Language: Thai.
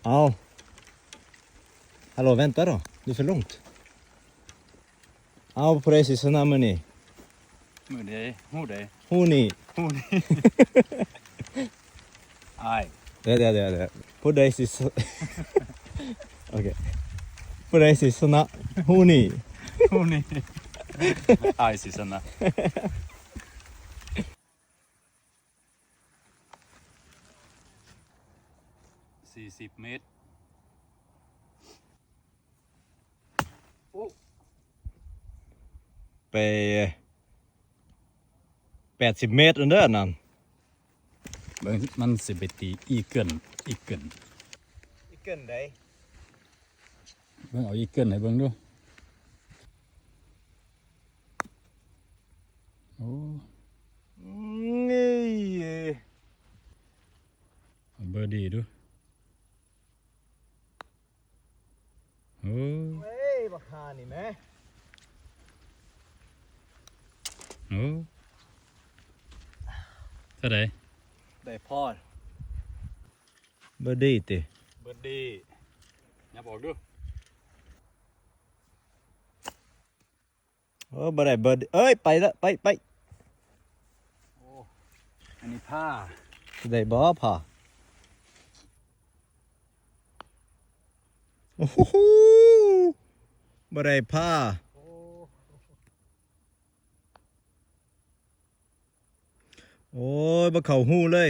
Ja. Hallå, vänta då. Du är för långt. Ja, precis. Så namn ni. Honi. Ai. Det. Precis. Okej. Precis. Så namn. Honi. Ai siis on 40 เมตรโอ้ ไป80 ሜትር underนั่น เบิ่งมันสิไปตีอีเกิล อีกเกินได้ เบิ่งเอาอีเกิลให้เบิ่งดูโอ้เอาเบอร์ดีดูโอ้ เฮ้ยบักฮานี่แม่ โอ้เท่าไหร่ ได้พอเบอร์ดี้ติ เบอร์ดีอย่าบอกดู บ่ได้เบอร์ดี้เอ้ยไปละไป โอ้อันนี้ผ้า ได้บ่พอโอ้โหบ่ได้พาโอ้ยบ่เข้าหูเลย